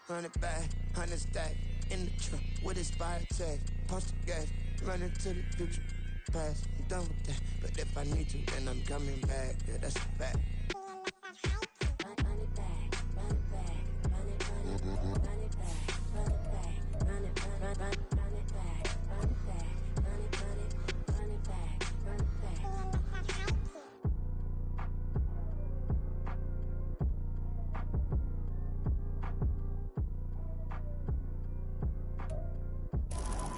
run it back, 100 stack, in the trunk with expired tag, punch the gas, running to the future, past, I'm done with that, but if I need to, then I'm coming back, yeah, that's a fact. Run it back, run it back, run it, run it, run it back, run it back, run it, run it back, run it back, run it, run it, run it back, run it back.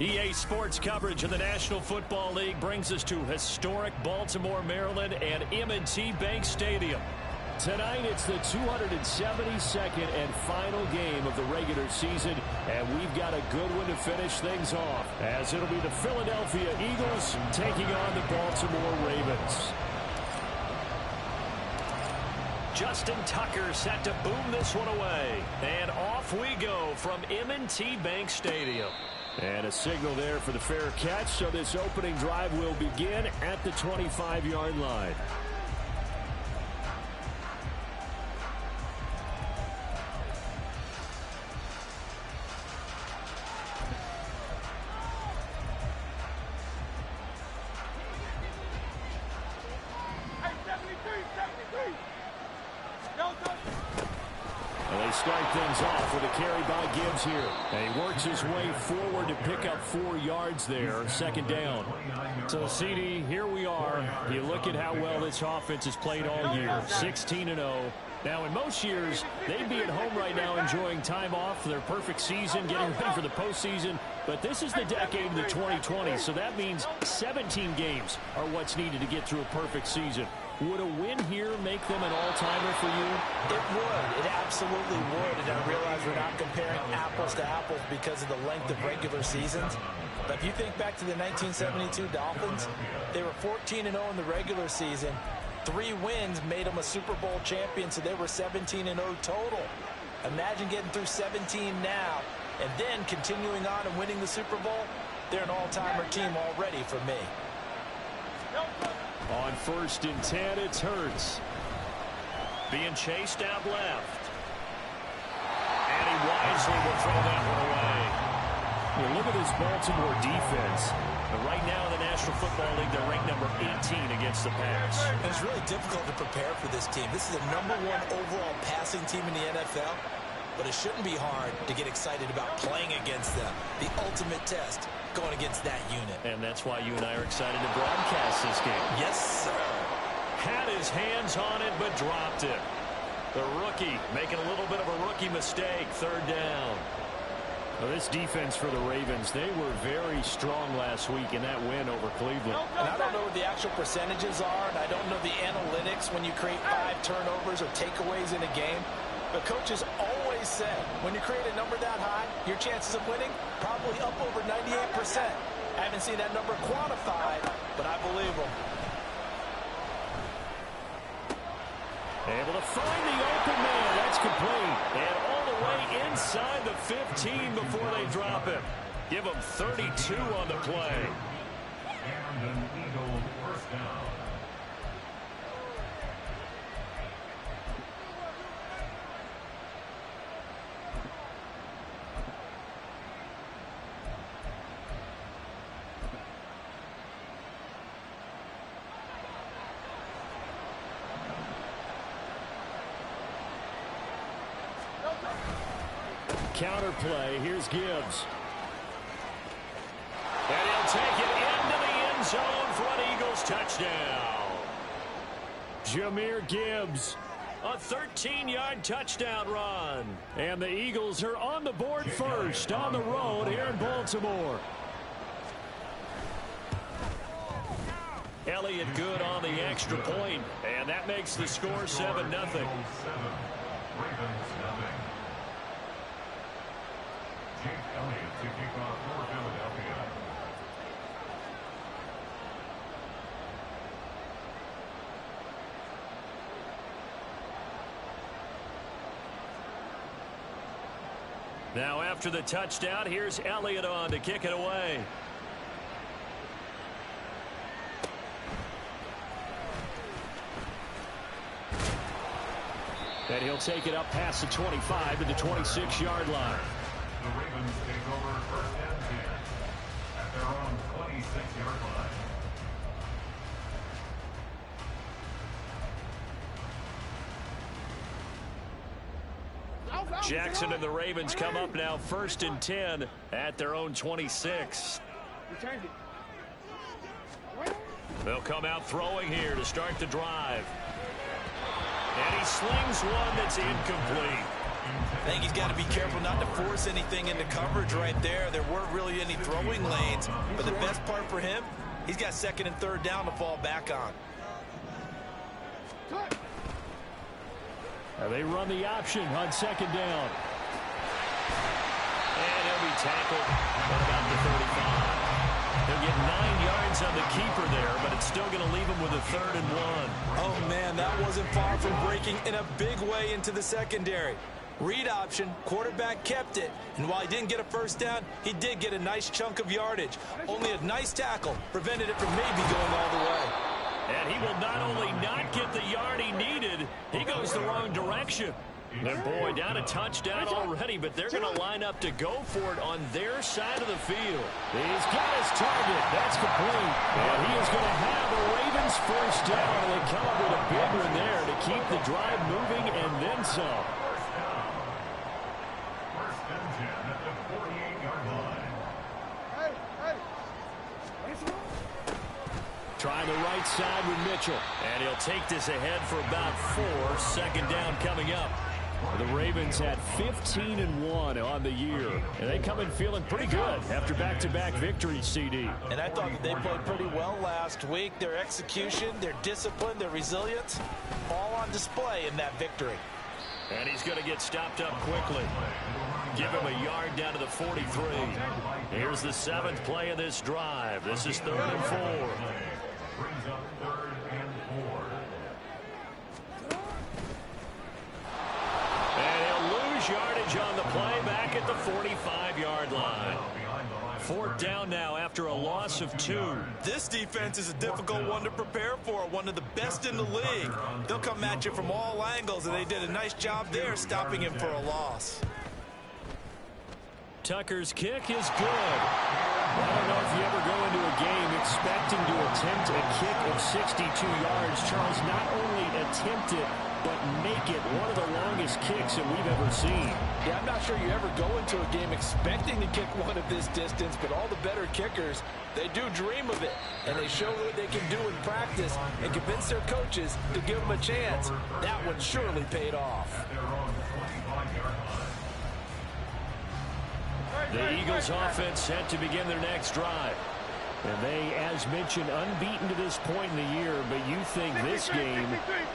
EA Sports coverage of the National Football League brings us to historic Baltimore, Maryland and M&T Bank Stadium. Tonight, it's the 272nd and final game of the regular season, and we've got a good one to finish things off, as it'll be the Philadelphia Eagles taking on the Baltimore Ravens. Justin Tucker set to boom this one away, and off we go from M&T Bank Stadium. And a signal there for the fair catch, so this opening drive will begin at the 25-yard line. Start things off with a carry by Gibbs here. And he works his way forward to pick up 4 yards there, second down. So, CD, here we are. You look at how well this offense has played all year, 16-0. Now, in most years, they'd be at home right now enjoying time off for their perfect season, getting ready for the postseason. But this is the decade of the 2020s, so that means 17 games are what's needed to get through a perfect season. Would a win here make them an all-timer for you? It would. It absolutely would. And I realize we're not comparing apples to apples because of the length of regular seasons. But if you think back to the 1972 Dolphins, they were 14-0 in the regular season. 3 wins made them a Super Bowl champion, so they were 17-0 total. Imagine getting through 17 now and then continuing on and winning the Super Bowl. They're an all-timer team already for me. On 1st and 10, it's Hurts. Being chased out left. And he wisely will throw that one away. Well, look at this Baltimore defense. But right now in the National Football League, they're ranked number 18 against the pass. It's really difficult to prepare for this team. This is the #1 overall passing team in the NFL. But it shouldn't be hard to get excited about playing against them. The ultimate test going against that unit. And that's why you and I are excited to broadcast this game. Yes, sir. Had his hands on it, but dropped it. The rookie making a little bit of a rookie mistake, 3rd down. Well, this defense for the Ravens, they were very strong last week in that win over Cleveland. And I don't know what the actual percentages are, and I don't know the analytics when you create 5 turnovers or takeaways in a game. But coaches always said, when you create a number that high, your chances of winning probably up over 98%. I haven't seen that number quantified, but I believe them. Able to find the open man. That's complete. And all the way inside the 15 before they drop him. Give him 32 on the play. And an Eagle first down. Counter play. Here's Gibbs. And he'll take it into the end zone for an Eagles touchdown. Jahmyr Gibbs, a 13-yard touchdown run. And the Eagles are on the board first on the road here in Baltimore. Elliott good on the extra point, and that makes the score 7-0. Ravens 0. Jake Elliott to kick off for Philadelphia. Now after the touchdown, here's Elliott on to kick it away. And he'll take it up past the 25 to the 26-yard line. The Ravens take over 1st and 10 at their own 26-yard line. Jackson and the Ravens come up now 1st and 10 at their own 26. They'll come out throwing here to start the drive. And he slings one that's incomplete. I think he's got to be careful not to force anything into coverage right there. There weren't really any throwing lanes, but the best part for him, he's got 2nd and 3rd down to fall back on. They run the option on 2nd down. And he'll be tackled at about the 35. He'll get 9 yards on the keeper there, but it's still going to leave him with a 3rd and 1. Oh, man, that wasn't far from breaking in a big way into the secondary. Read option, quarterback kept it, and while he didn't get a 1st down, he did get a nice chunk of yardage. Only a nice tackle prevented it from maybe going all the way. And he will not only not get the yard he needed, he goes the wrong direction. And boy, down a touchdown already, but they're going to line up to go for it on their side of the field. He's got his target. That's complete. And he is going to have a Ravens 1st down. And they come up with a big one there to keep the drive moving and then some. 1st and 10 at the 48-yard line. Trying the right side with Mitchell. And he'll take this ahead for about 4. 2nd down coming up. The Ravens had 15 and 1 on the year, and they come in feeling pretty good after back-to-back victories, CD. And I thought that they played pretty well last week. Their execution, their discipline, their resilience, all on display in that victory. And he's going to get stopped up quickly. Give him a yard down to the 43. Here's the 7th play of this drive. This is 3rd and 4. Brings up 3rd and 4. And he'll lose yardage on the play back at the 45-yard line. 4th down now after a loss of 2. This defense is a difficult one to prepare for, one of the best in the league. They'll come at you from all angles, and they did a nice job there stopping him for a loss. Tucker's kick is good. I don't know if you ever go into a game expecting to attempt a kick of 62 yards. Charles, not only attempt it, but make it one of the longest kicks that we've ever seen. Yeah, I'm not sure you ever go into a game expecting to kick one of this distance, but all the better kickers, they do dream of it, and they show what they can do in practice and convince their coaches to give them a chance. That one surely paid off. The Eagles offense set to begin their next drive. And they, as mentioned, unbeaten to this point in the year, but you think this game,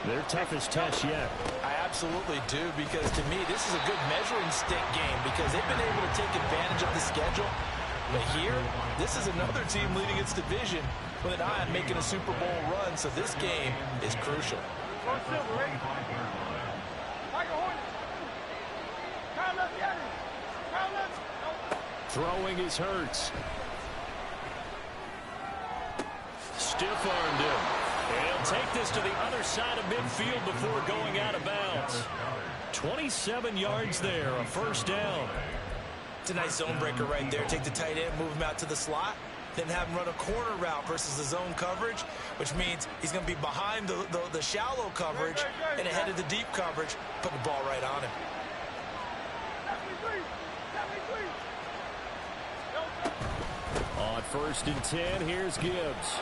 their toughest test yet. I absolutely do, because to me, this is a good measuring stick game because they've been able to take advantage of the schedule. But here, this is another team leading its division with an eye on making a Super Bowl run, so this game is crucial. Throwing is Hurts. Stiff-armed him. And he'll take this to the other side of midfield before going out of bounds. 27 yards there, a 1st down. It's a nice zone breaker right there. Take the tight end, move him out to the slot, then have him run a corner route versus the zone coverage, which means he's going to be behind the shallow coverage and ahead of the deep coverage, put the ball right on him. On 1st and 10, here's Gibbs.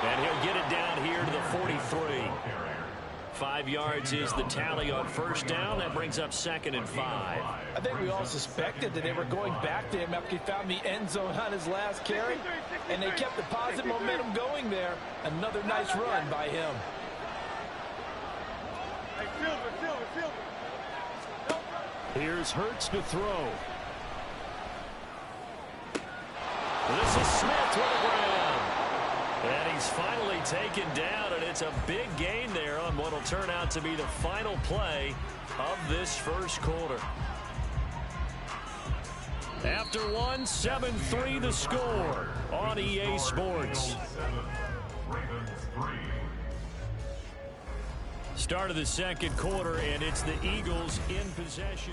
And he'll get it down here to the 43. 5 yards is the tally on 1st down. That brings up 2nd and 5. I think we all suspected that they were going back to him after he found the end zone on his last carry, and they kept the positive momentum going there. Another nice run by him. Here's Hurts to throw. This is Smith with the ground. And he's finally taken down, and it's a big gain there on what will turn out to be the final play of this 1st quarter. After one, 7-3 the score on EA Sports. Start of the second quarter, and it's the Eagles in possession.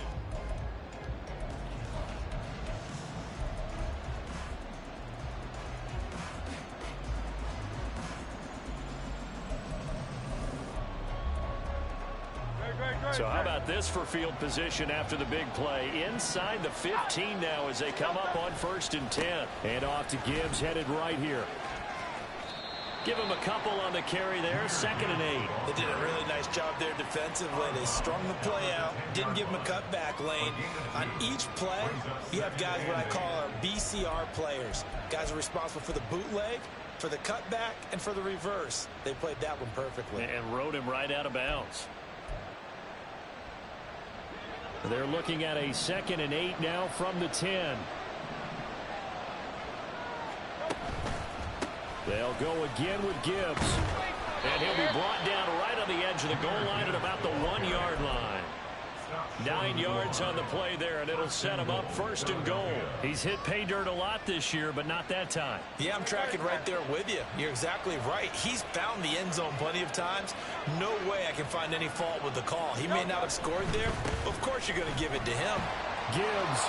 So how about this for field position after the big play? Inside the 15 now as they come up on 1st and 10. And off to Gibbs, headed right here. Give him a couple on the carry there, 2nd and 8. They did a really nice job there defensively. They strung the play out, didn't give him a cutback lane. On each play, you have guys what I call our BCR players. Guys are responsible for the bootleg, for the cutback, and for the reverse. They played that one perfectly. And rode him right out of bounds. They're looking at a 2nd and 8 now from the 10. They'll go again with Gibbs. And he'll be brought down right on the edge of the goal line at about the 1-yard line. 9 yards on the play there, and it'll set him up 1st and goal. He's hit pay dirt a lot this year, but not that time. Yeah, I'm tracking right there with you. You're exactly right. He's found the end zone plenty of times. No way I can find any fault with the call. He may not have scored there, but of course you're going to give it to him. Gibbs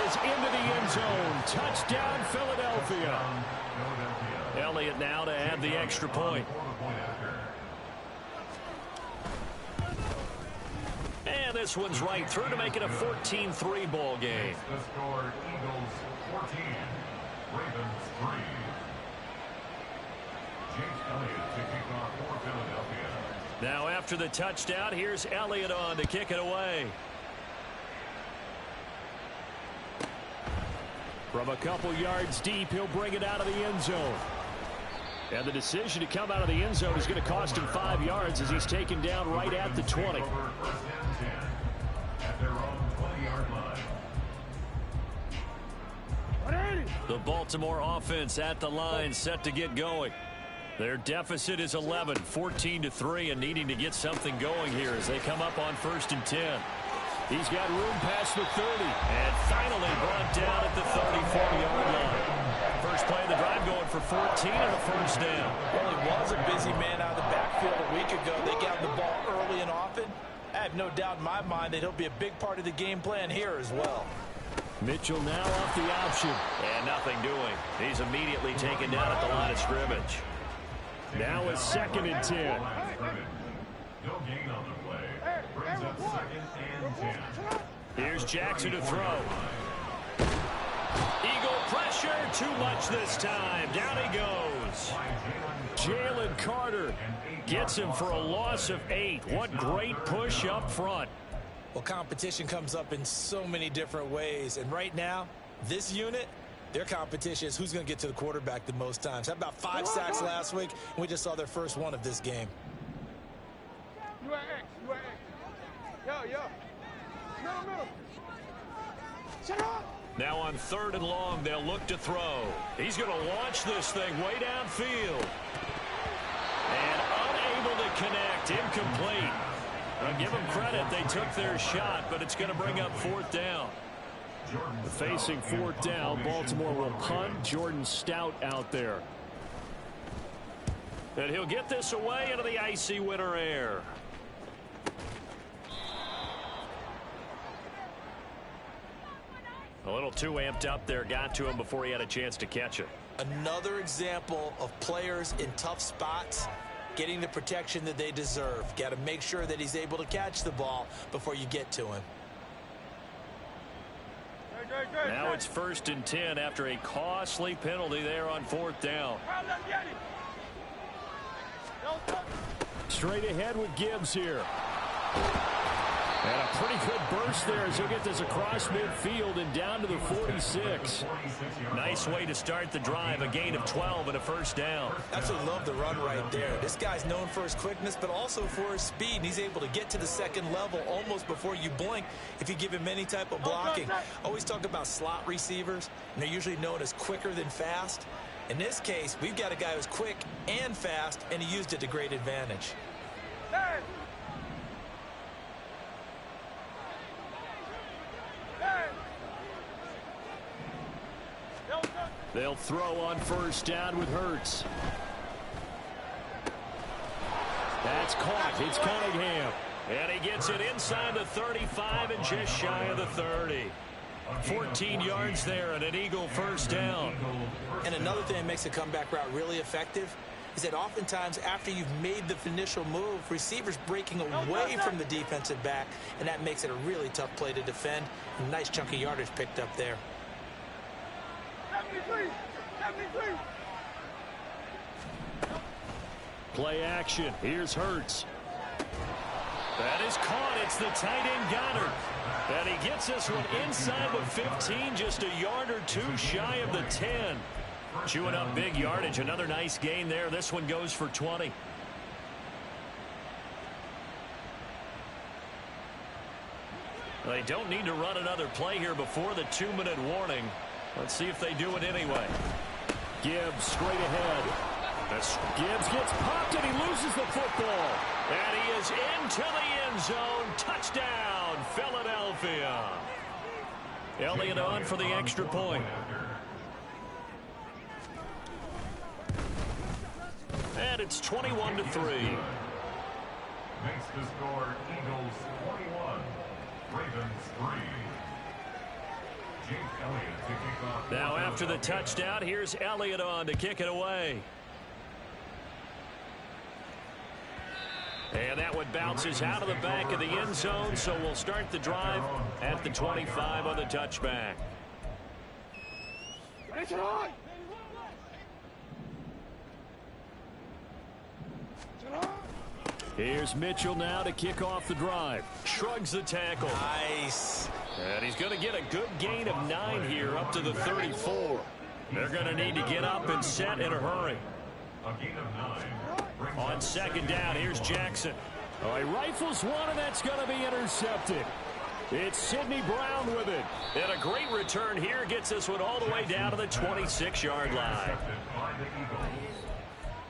is into the end zone. Touchdown, Philadelphia. Elliott now to add the extra point. And this one's right through to make it a 14-3 ball game. The score, Eagles 14, Ravens 3. James Elliott to kick off for Philadelphia. Now after the touchdown, here's Elliott on to kick it away. From a couple yards deep, he'll bring it out of the end zone. And the decision to come out of the end zone is going to cost him 5 yards as he's taken down right at the 20. First and 10 at their own 20-yard line. The Baltimore offense at the line, set to get going. Their deficit is 11, 14-3, and needing to get something going here as they come up on 1st and 10. He's got room past the 30, and finally brought down at the 34-yard line. First play of the drive going for 14 and a 1st down. Well, he was a busy man out of the backfield a week ago. They got the ball early and often. I have no doubt in my mind that he'll be a big part of the game plan here as well. Mitchell now off the option. And nothing doing. He's immediately taken down at the line of scrimmage. Now it's 2nd and 10. No gain on the play. Brings up 2nd and 10. Here's Jackson to throw. Eagle pressure, too much this time. Down he goes. Jalen Carter gets him for a loss of 8. What great push up front. Well, competition comes up in so many different ways. And right now, this unit, their competition is who's going to get to the quarterback the most times. How about 5 sacks last week? And we just saw their first one of this game. Now on 3rd and long, they'll look to throw. He's going to launch this thing way downfield. And unable to connect, incomplete. I'll give them credit, they took their shot, but it's going to bring up 4th down. Facing 4th down, Baltimore will punt. Jordan Stout out there. And he'll get this away into the icy winter air. A little too amped up there, got to him before he had a chance to catch it. Another example of players in tough spots getting the protection that they deserve. Got to make sure that he's able to catch the ball before you get to him. Now it's 1st and 10 after a costly penalty there on 4th down. Straight ahead with Gibbs here. And a pretty good burst there as he'll get this across midfield and down to the 46. Nice way to start the drive. A gain of 12 and a 1st down. Absolutely love the run right there. This guy's known for his quickness, but also for his speed. And he's able to get to the 2nd level almost before you blink if you give him any type of blocking. Always talk about slot receivers, and they're usually known as quicker than fast. In this case, we've got a guy who's quick and fast, and he used it to great advantage. They'll throw on 1st down with Hurts. That's caught. It's Cunningham. And he gets it inside the 35 and just shy of the 30. 14 yards there and an Eagle first down. And another thing that makes a comeback route really effective is that oftentimes after you've made the initial move, receivers breaking away from the defensive back, and that makes it a really tough play to defend. A nice chunk of yardage picked up there. Play action. Here's Hurts. That is caught. It's the tight end Goddard. And he gets this one inside the 15, just a yard or two shy of the 10. Chewing up big yardage. Another nice gain there. This one goes for 20. They don't need to run another play here before the 2-minute warning. Let's see if they do it anyway. Gibbs straight ahead. Gibbs gets popped and he loses the football. And he is into the end zone. Touchdown, Philadelphia. Elliott on for the extra point. And it's 21-3. Makes the score Eagles 21, Ravens 3. Jake Elliott to kick off. Now after the touchdown, here's Elliott on to kick it away. And that one bounces out of the back of the end zone, so we'll start the drive at the 25 on the touchback. Here's Mitchell now to kick off the drive. Shrugs the tackle. Nice. And he's going to get a good gain of 9 here up to the 34. They're going to need to get up and set in a hurry. A gain of 9. On second down, here's Jackson. Oh, he rifles one, and that's going to be intercepted. It's Sidney Brown with it. And a great return here gets this one all the way down to the 26-yard line. By the Eagles.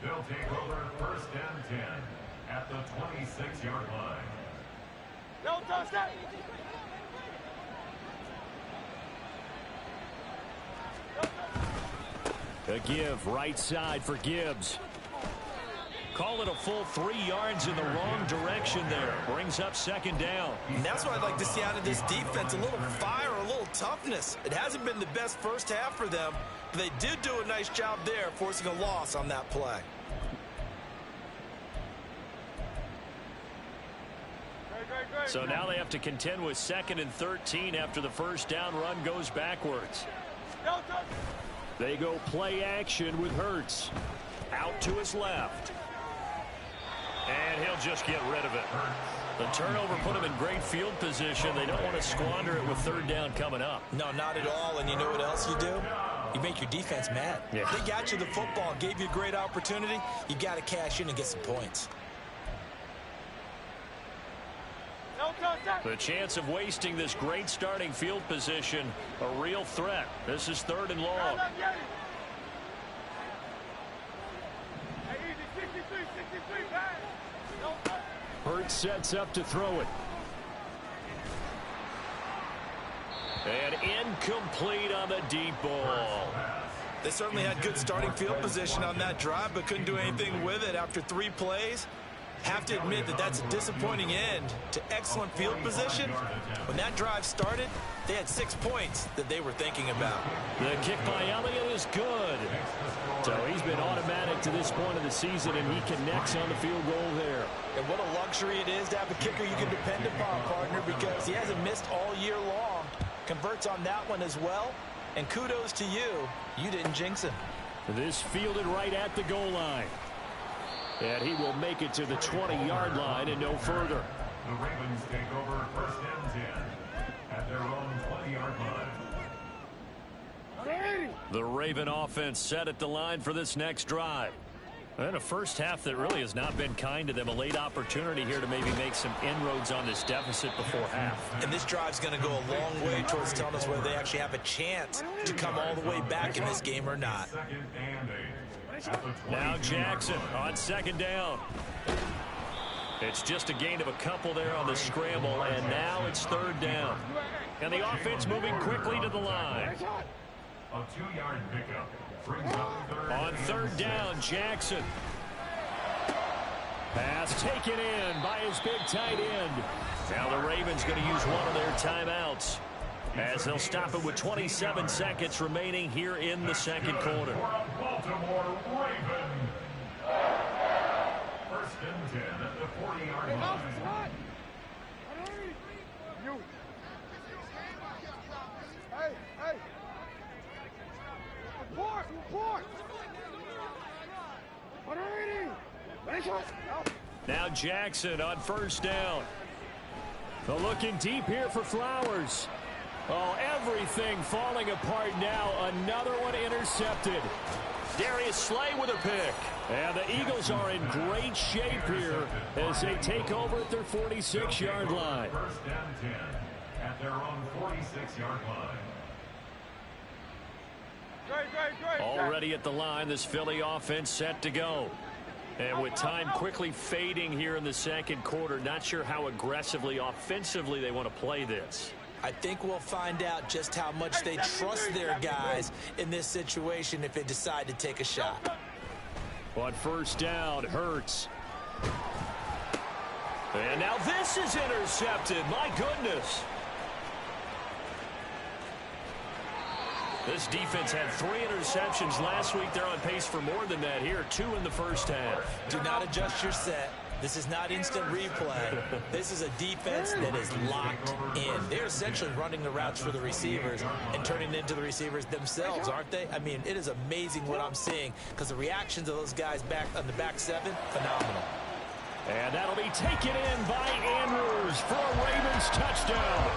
They'll take over first and 10 at the 26-yard line. Don't touch that! A give right side for Gibbs. Call it a full 3 yards in the wrong direction there. Brings up second down. And that's what I'd like to see out of this defense. A little fire, a little toughness. It hasn't been the best first half for them, but they did do a nice job there, forcing a loss on that play. So now they have to contend with 2nd and 13 after the first down run goes backwards. They go play action with Hurts. Out to his left. And he'll just get rid of it. The turnover put him in great field position. They don't want to squander it with 3rd down coming up. No, not at all. And you know what else you do? You make your defense mad. Yeah. They got you the football, gave you a great opportunity. You got to cash in and get some points. The chance of wasting this great starting field position, a real threat. This is 3rd and long. Hurts sets up to throw it. And incomplete on the deep ball. They certainly had good starting field position on that drive, but couldn't do anything with it after 3 plays. Have to admit that that's a disappointing end to excellent field position. When that drive started, they had 6 points that they were thinking about. The kick by Elliott is good. So he's been automatic to this point of the season, and he connects on the field goal there. And what a luxury it is to have a kicker you can depend upon, partner, because he hasn't missed all year long. Converts on that one as well. And kudos to you. You didn't jinx him. This fielded right at the goal line. And he will make it to the 20-yard line and no further. The Ravens take over first and 10 at their own 20-yard line. The Raven offense set at the line for this next drive. And a first half that really has not been kind to them. A late opportunity here to maybe make some inroads on this deficit before half. And this drive's going to go a long way towards telling us whether they actually have a chance to come all the way back in this game or not. 2nd and 8. Now Jackson on second down. It's just a gain of a couple there on the scramble, and now it's 3rd down. And the offense moving quickly to the line. A 2-yard pickup brings up 3rd. On 3rd down, Jackson. Pass taken in by his big tight end. Now the Ravens going to use one of their timeouts, as they'll stop it with 27 seconds remaining here in the second quarter. Baltimore Ravens. First and 10 at the 40-yard line. Hey! Report! Now Jackson on first down. They're looking deep here for Flowers. Oh, everything falling apart now. Another one intercepted. Darius Slay with a pick. And the Eagles are in great shape here as they take over at their 46-yard line. First and 10 at their own 46-yard line. Already at the line, this Philly offense set to go. And with time quickly fading here in the second quarter, not sure how aggressively, offensively they want to play this. I think we'll find out just how much they trust their guys in this situation if they decide to take a shot. On first down, Hurts. And now this is intercepted. My goodness. This defense had 3 interceptions last week. They're on pace for more than that here. 2 in the first half. Do not adjust your set. This is not instant replay. This is a defense that is locked in. They're essentially running the routes for the receivers and turning it into the receivers themselves, aren't they? I mean, it is amazing what I'm seeing because the reactions of those guys back on the back 7, phenomenal. And that'll be taken in by Andrews for a Ravens touchdown.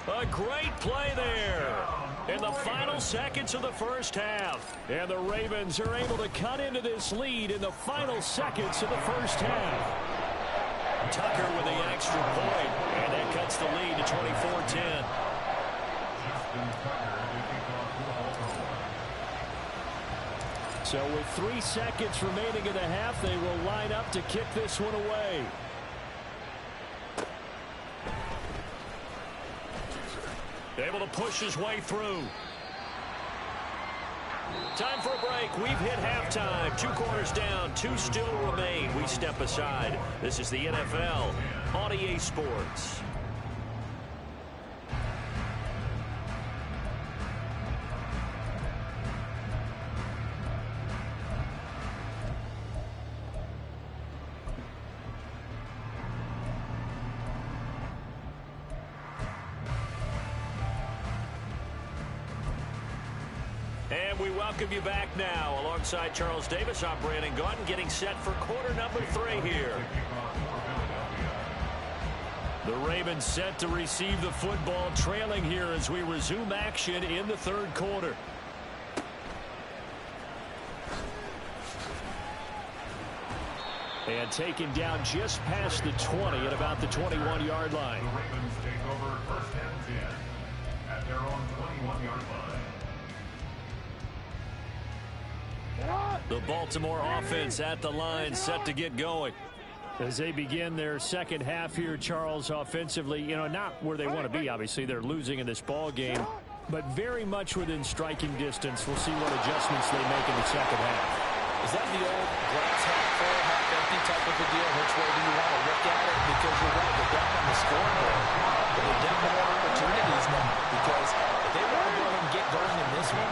A great play there in the final seconds of the first half. And the Ravens are able to cut into this lead in the final seconds of the first half. Tucker with the extra point, and that cuts the lead to 24-10. So with 3 seconds remaining in the half, they will line up to kick this one away. Able to push his way through. Time for a break. We've hit halftime. 2 quarters down. 2 still remain. We step aside. This is the NFL on EA Sports. And we welcome you back now. Alongside Charles Davis, I'm Brandon Gaudin, getting set for quarter number 3 here. The Ravens set to receive the football, trailing here as we resume action in the third quarter. And taken down just past the 20 at about the 21-yard line. The Ravens take over first and 10 at their own 21-yard line. The Baltimore offense at the line, set to get going. As they begin their second half here, Charles, offensively, not where they want to be, obviously. They're losing in this ball game, but very much within striking distance. We'll see what adjustments they make in the second half. Is that the old glass half full, half empty type of a deal? Which way do you want to look at it? Because you're right, they're down on the scoreboard. But they're down more opportunities now. Because if they want to go ahead and get going in this one,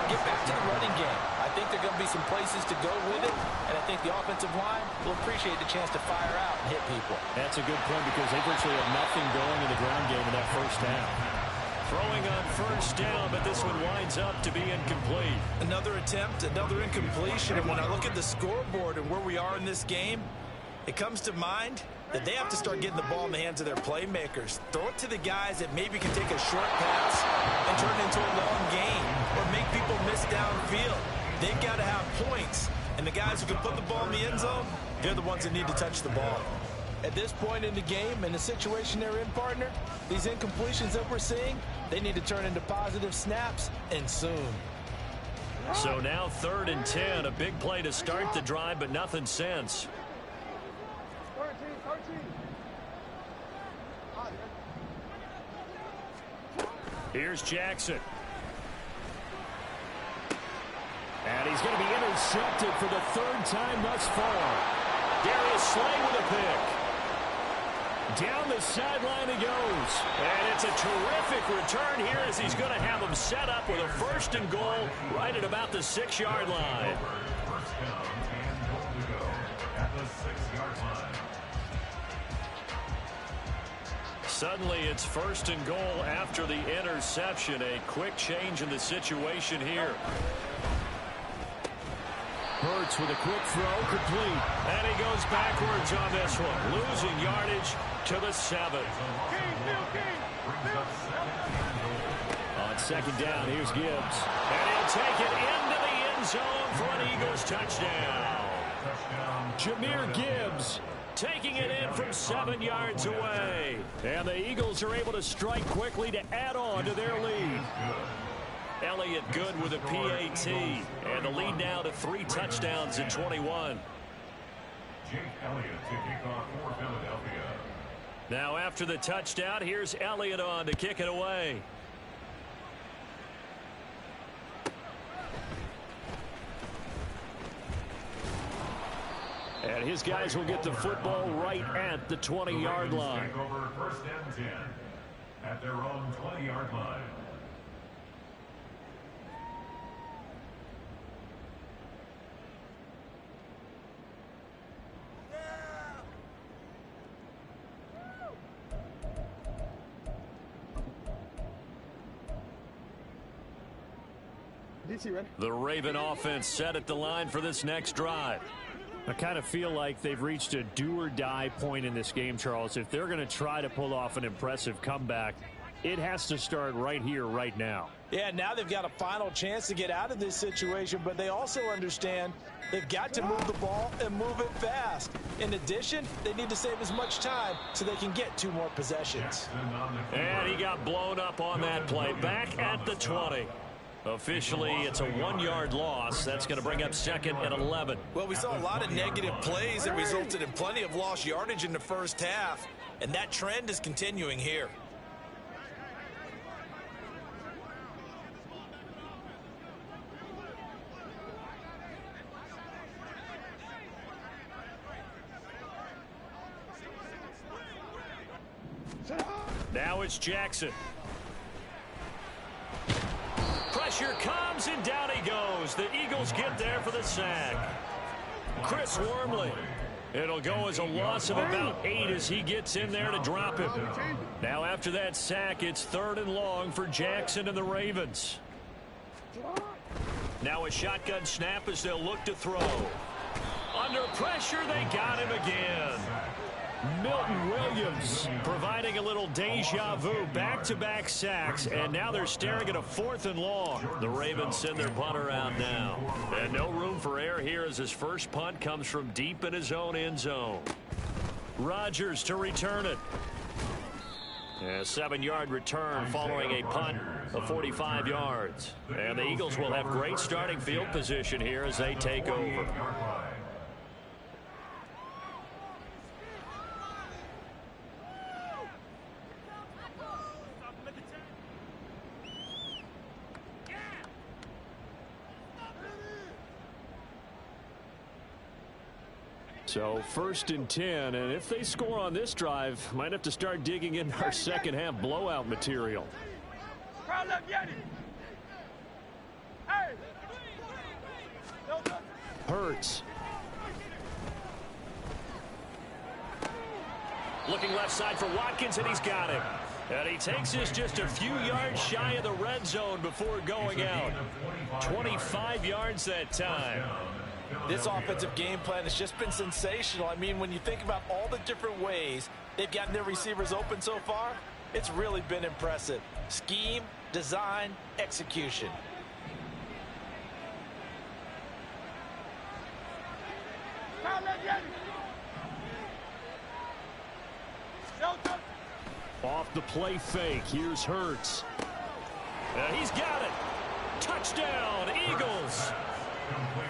get back to the running game. I think there are going to be some places to go with it, and I think the offensive line will appreciate the chance to fire out and hit people. That's a good point because they virtually have nothing going in the ground game in that first half. Throwing on first down, but this one winds up to be incomplete. Another attempt, another incompletion, and when I look at the scoreboard and where we are in this game, it comes to mind that they have to start getting the ball in the hands of their playmakers. Throw it to the guys that maybe can take a short pass and turn it into a long gain or make people miss downfield. They've got to have points, and the guys who can put the ball in the end zone, they're the ones that need to touch the ball. At this point in the game, in the situation they're in, partner, these incompletions that we're seeing, they need to turn into positive snaps, and soon. So now 3rd and 10, a big play to start the drive, but nothing since. 13. Here's Jackson. And he's going to be intercepted for the third time thus far. Darius Slay with a pick. Down the sideline he goes. And it's a terrific return here as he's going to have him set up with a 1st and goal right at about the 6-yard line. First down and goal to go at the 6-yard line. Suddenly it's 1st and goal after the interception. A quick change in the situation here. Hurts with a quick throw, complete. And he goes backwards on this one, losing yardage to the 7. On 2nd down, here's Gibbs. And he'll take it into the end zone for an Eagles touchdown. Jahmyr Gibbs taking it in from 7 yards away. And the Eagles are able to strike quickly to add on to their lead. Elliott Good with a PAT. And the lead now to 3 touchdowns in 21. Jake Elliott to kick off for Philadelphia. Now after the touchdown, here's Elliott on to kick it away. And his guys will get the football right at the 20-yard line. Take over 1st and 10 at their own 20-yard line. The Raven offense set at the line for this next drive. I kind of feel like they've reached a do-or-die point in this game, Charles. If they're going to try to pull off an impressive comeback, it has to start right here, right now. Yeah, now they've got a final chance to get out of this situation, but they also understand they've got to move the ball and move it fast. In addition, they need to save as much time so they can get 2 more possessions. And he got blown up on that play. Back at the 20. Officially, it's a 1-yard loss. That's going to bring up 2nd and 11. Well, we saw a lot of negative plays that resulted in plenty of lost yardage in the first half, and that trend is continuing here. Now it's Jackson. Pressure comes, and down he goes. The Eagles get there for the sack. Chris Wormley. It'll go as a loss of about 8 as he gets in there to drop him. Now after that sack, it's 3rd and long for Jackson and the Ravens. Now a shotgun snap as they'll look to throw. Under pressure, they got him again. Milton Williams providing a little deja vu, back-to-back sacks, and now they're staring at a 4th and long. The Ravens send their punter out now. And no room for error here as his first punt comes from deep in his own end zone. Rodgers to return it. A 7-yard return following a punt of 45 yards. And the Eagles will have great starting field position here as they take over. So 1st and 10, and if they score on this drive, might have to start digging in our second half blowout material. Hurts. Looking left side for Watkins, and he's got him. And he takes this just a few yards shy of the red zone before going out. 25 yards that time. This offensive game plan has just been sensational. I mean, when you think about all the different ways they've gotten their receivers open so far, it's really been impressive. Scheme, design, execution. Off the play fake, here's Hurts. He's got it. Touchdown, Eagles.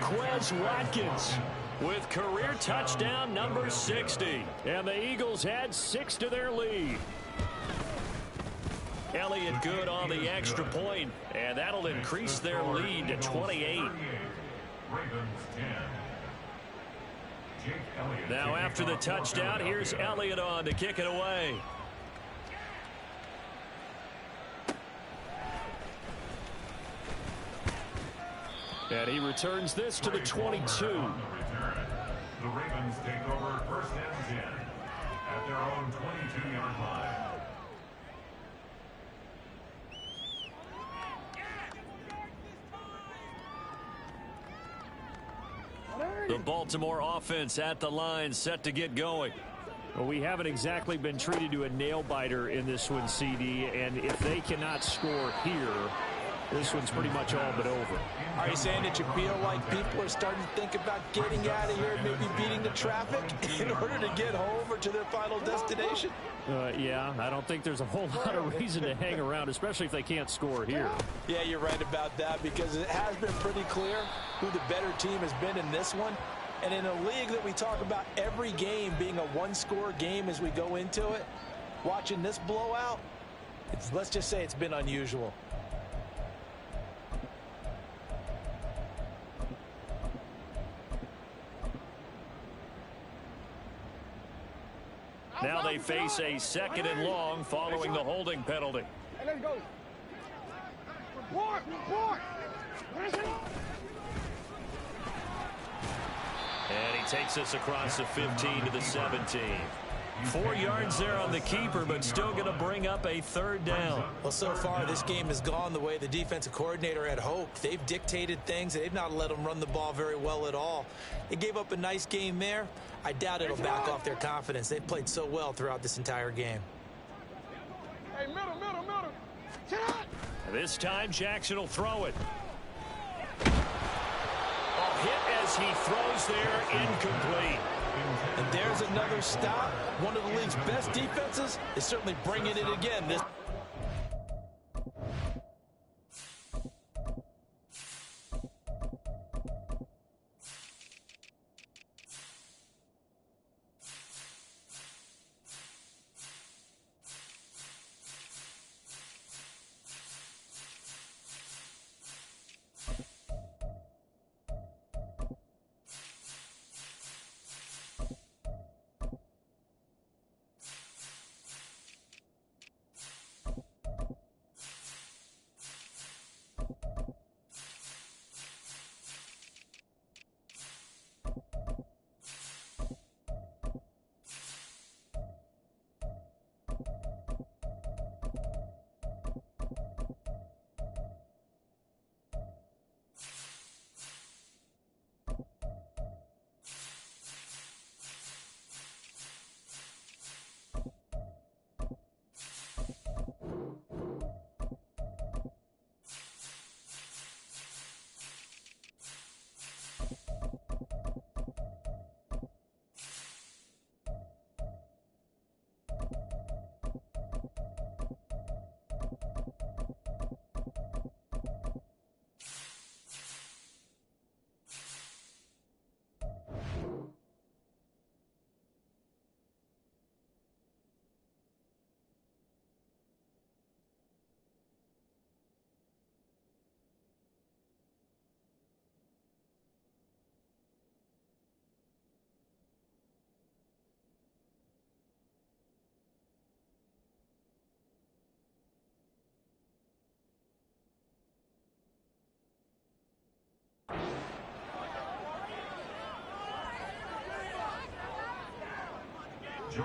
Quez Watkins with career touchdown number 60. And the Eagles add 6 to their lead. Elliott Good on the extra point, and that'll increase their lead to 28. Ravens 10. Jake Elliott. Now after the touchdown, here's Elliott on to kick it away. And he returns this to the 22. The Ravens take over first and 10 at their own 22-yard line. The Baltimore offense at the line, set to get going. Well, we haven't exactly been treated to a nail-biter in this one, CD, and if they cannot score here, this one's pretty much all but over. Are you saying that you feel like people are starting to think about getting out of here, maybe beating the traffic in order to get home or to their final destination? Yeah, I don't think there's a whole lot of reason to hang around, especially if they can't score here. Yeah, you're right about that, because it has been pretty clear who the better team has been in this one. And in a league that we talk about every game being a one-score game as we go into it, watching this blowout, let's just say it's been unusual. Now they face a 2nd and long following the holding penalty. Hey, let's go. Report, report. And he takes us across the 15 to the 17. 4 yards there on the keeper, but still going to bring up a 3rd down. Well, so far this game has gone the way the defensive coordinator had hoped. They've dictated things. They've not let them run the ball very well at all. They gave up a nice game there. I doubt it'll back off their confidence. They've played so well throughout this entire game. Hey, middle. This time Jackson will throw it. Hit as he throws there, incomplete. And there's another stop. One of the league's best defenses is certainly bringing it again.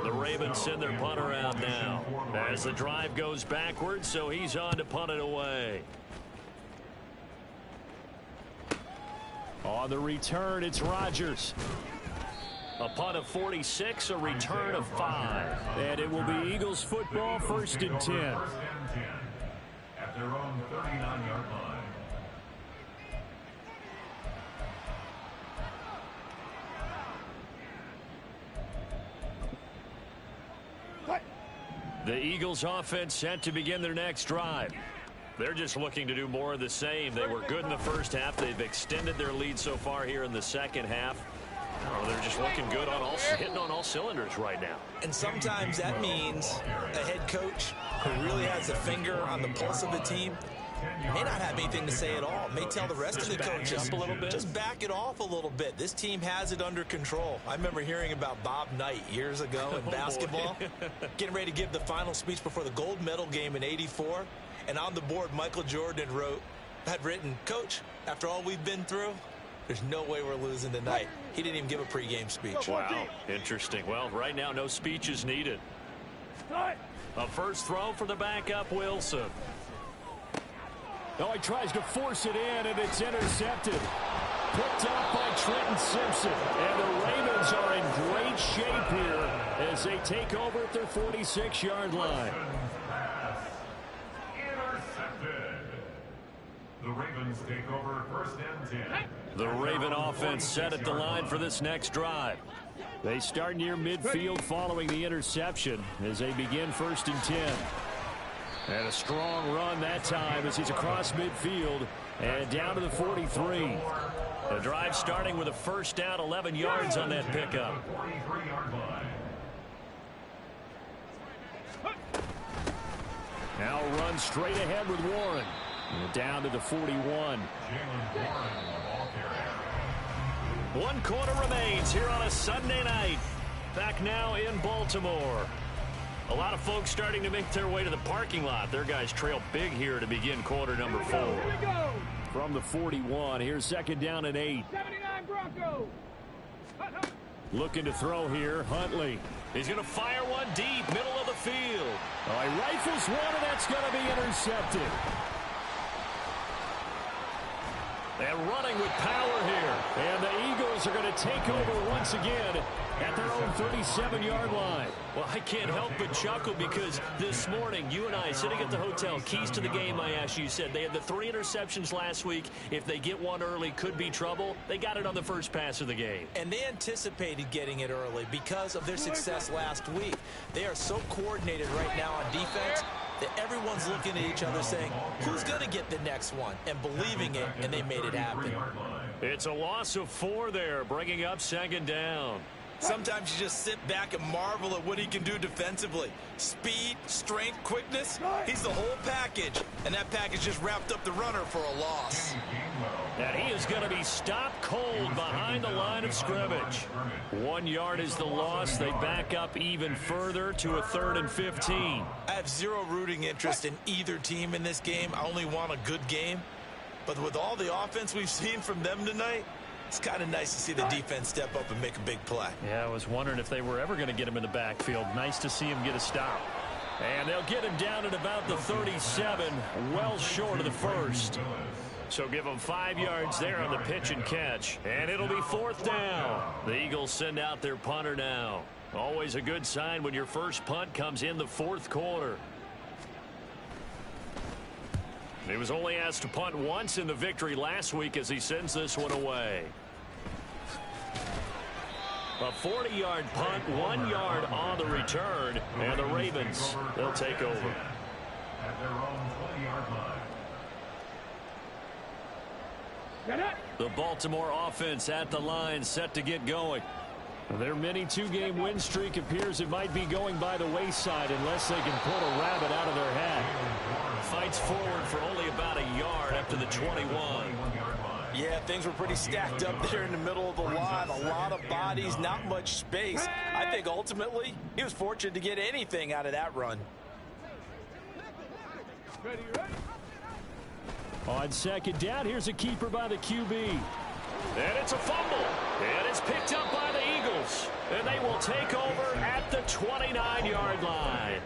The Ravens send their punter out now as the drive goes backwards, so he's on to punt it away. On the return, it's Rodgers. A punt of 46, a return of 5. And it will be Eagles football, 1st and 10. At their own 39-yard line. The Eagles offense set to begin their next drive. They're just looking to do more of the same. They were good in the first half. They've extended their lead so far here in the second half. Oh, they're just looking good on hitting on all cylinders right now. And sometimes that means a head coach who really has a finger on the pulse of the team may not have anything to say at all. May tell the rest of the coaches, a little bit. Just back it off a little bit. This team has it under control. I remember hearing about Bob Knight years ago in basketball, getting ready to give the final speech before the gold medal game in '84, and on the board, Michael Jordan had written, "Coach, after all we've been through, there's no way we're losing tonight." He didn't even give a pregame speech. Wow, interesting. Well, right now, no speech is needed. A first throw for the backup, Wilson. Oh, he tries to force it in, and it's intercepted. Picked up by Trenton Simpson. And the Ravens are in great shape here as they take over at their 46-yard line. Intercepted. The Ravens take over first and 10. The Raven offense set at the line for this next drive. They start near midfield following the interception as they begin first and 10. And a strong run that time as he's across midfield and down to the 43. The drive starting with a first down, 11 yards on that pickup. 43-yard line. Now run straight ahead with Warren. And down to the 41. Jalen Warren, the ball carrier. 1 quarter remains here on a Sunday night. Back now in Baltimore. A lot of folks starting to make their way to the parking lot. Their guys trail big here to begin quarter number 4. From the 41, here's second down and 8. 79 Broncos. Looking to throw here, Huntley. He's going to fire one deep, middle of the field. Oh, he rifles one, and that's going to be intercepted. And running with power here. And the Eagles are going to take over once again at their own 37-yard line. Well, I can't help but chuckle because this morning, you and I, sitting at the hotel, keys to the game, I asked you, said they had the 3 interceptions last week. If they get one early, could be trouble. They got it on the first pass of the game. And they anticipated getting it early because of their success last week. They are so coordinated right now on defense that everyone's looking at each other saying, who's going to get the next one? And believing it, and they made it happen. It's a loss of 4 there, bringing up second down. Sometimes you just sit back and marvel at what he can do defensively. Speed, strength, quickness, he's the whole package. And that package just wrapped up the runner for a loss. And he is going to be stopped cold behind the line of scrimmage. 1 yard is the loss. They back up even further to a 3rd and 15. I have zero rooting interest in either team in this game. I only want a good game. But with all the offense we've seen from them tonight, it's kind of nice to see the defense step up and make a big play. Yeah, I was wondering if they were ever going to get him in the backfield. Nice to see him get a stop. And they'll get him down at about the 37, well short of the first. So give them 5 yards there on the pitch and catch. And it'll be 4th down. The Eagles send out their punter now. Always a good sign when your first punt comes in the 4th quarter. He was only asked to punt once in the victory last week as he sends this one away. A 40-yard punt, 1 yard on the return, and the Ravens, they'll take over. At their own 20-yard line. The Baltimore offense at the line, set to get going. Their mini 2-game win streak appears it might be going by the wayside unless they can pull a rabbit out of their hat. Fights forward for only about a yard up to the 21. Yeah, things were pretty stacked up there in the middle of the line. A lot of bodies, not much space. I think ultimately he was fortunate to get anything out of that run. On second down, here's a keeper by the QB. And it's a fumble. And it's picked up by the Eagles. And they will take over at the 29-yard line.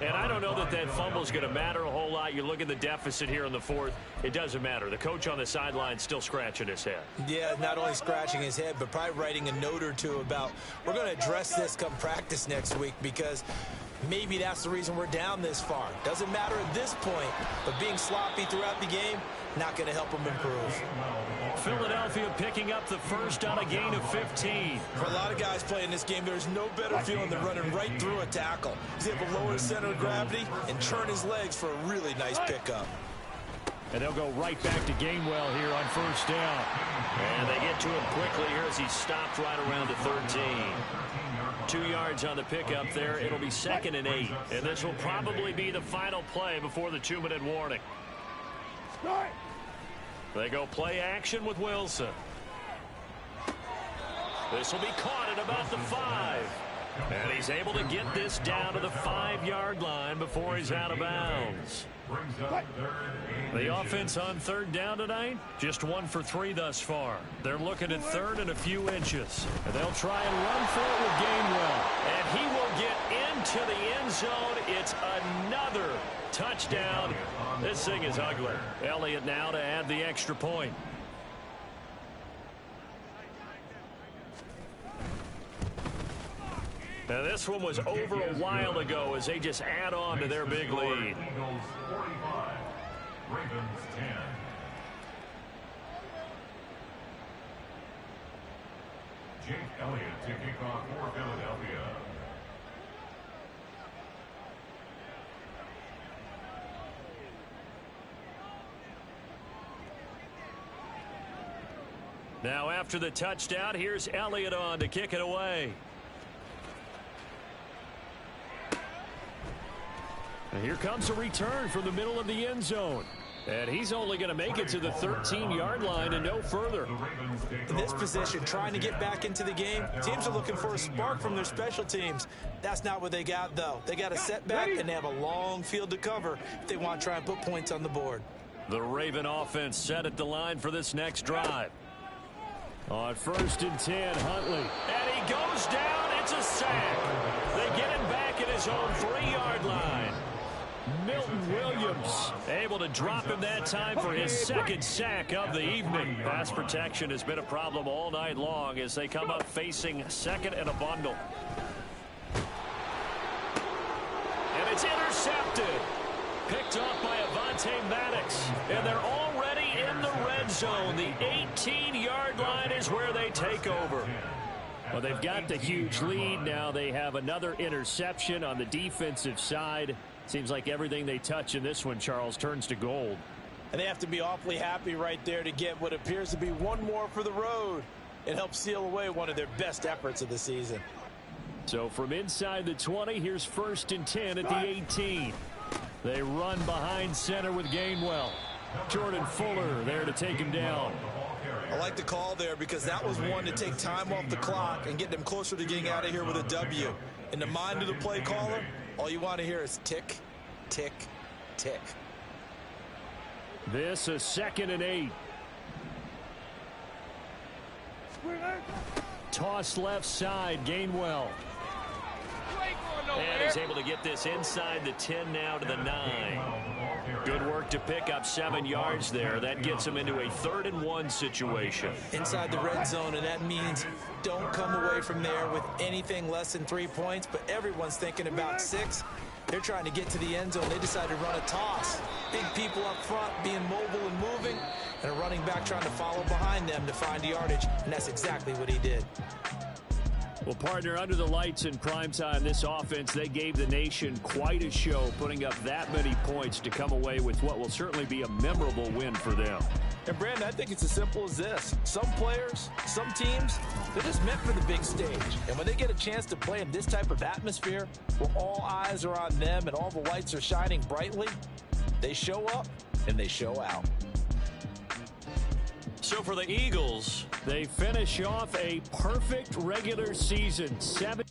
And I don't know that that fumble is going to matter a whole lot. You look at the deficit here in the 4th. It doesn't matter. The coach on the sideline still scratching his head. Yeah, not only scratching his head, but probably writing a note or two about we're going to address this come practice next week because maybe that's the reason we're down this far. Doesn't matter at this point, but being sloppy throughout the game, not going to help them improve. Philadelphia picking up the first on a gain of 15. For a lot of guys playing this game, there's no better feeling than running right through a tackle. He's able to lower his center of gravity and turn his legs for a really nice pickup. And they'll go right back to Gainwell here on first down. And they get to him quickly here as he stopped right around the 13. 2 yards on the pickup there. It'll be 2nd and 8. And this will probably be the final play before the 2-minute warning. They go play action with Wilson. This will be caught at about the 5. And he's able to get this down to the 5-yard line before he's out of bounds. The offense on third down tonight, just 1 for 3 thus far. They're looking at third and a few inches. And they'll try and run for it with Gainwell. And he will get into the end zone. It's another touchdown. This thing is ugly. Elliott now to add the extra point. Now this one was over a while ago as they just add on to their big lead. Eagles 45, Ravens 10. Jake Elliott to kick off for Philadelphia. Now after the touchdown, here's Elliott on to kick it away. And here comes a return from the middle of the end zone. And he's only going to make it to the 13-yard line and no further. In this position, trying to get back into the game, teams are looking for a spark from their special teams. That's not what they got, though. They got a setback, and they have a long field to cover if they want to try and put points on the board. The Raven offense set at the line for this next drive. On 1st and 10, Huntley. And he goes down. It's a sack. They get him back at his own 3-yard line. Milton Williams able to drop him that time for his 2nd sack of the evening. Pass protection has been a problem all night long as they come up facing 2nd and a bundle. And it's intercepted. Picked off by Avonte Maddox. And they're already in the red zone. The 18-yard line is where they take over. Well, they've got the huge lead. Now they have another interception on the defensive side. Seems like everything they touch in this one, Charles, turns to gold. And they have to be awfully happy right there to get what appears to be one more for the road. It helps seal away one of their best efforts of the season. So from inside the 20, here's 1st and 10 at the 18. They run behind center with Gainwell. Jordan Fuller there to take him down. I like the call there because that was one to take time off the clock and get them closer to getting out of here with a W. In the mind of the play caller, all you want to hear is tick, tick, tick. This a 2nd and 8. Toss left side, Gainwell. And he's able to get this inside the 10 now to the 9. Good work to pick up 7 yards there. That gets him into a 3rd and 1 situation. Inside the red zone, and that means don't come away from there with anything less than 3 points, but everyone's thinking about 6. They're trying to get to the end zone. They decided to run a toss. Big people up front being mobile and moving, and a running back trying to follow behind them to find yardage, and that's exactly what he did. Well, partner, under the lights in primetime, this offense, they gave the nation quite a show, putting up that many points to come away with what will certainly be a memorable win for them. And, Brandon, I think it's as simple as this. Some players, some teams, they're just meant for the big stage. And when they get a chance to play in this type of atmosphere, where all eyes are on them and all the lights are shining brightly, they show up and they show out. So for the Eagles, they finish off a perfect regular season. 7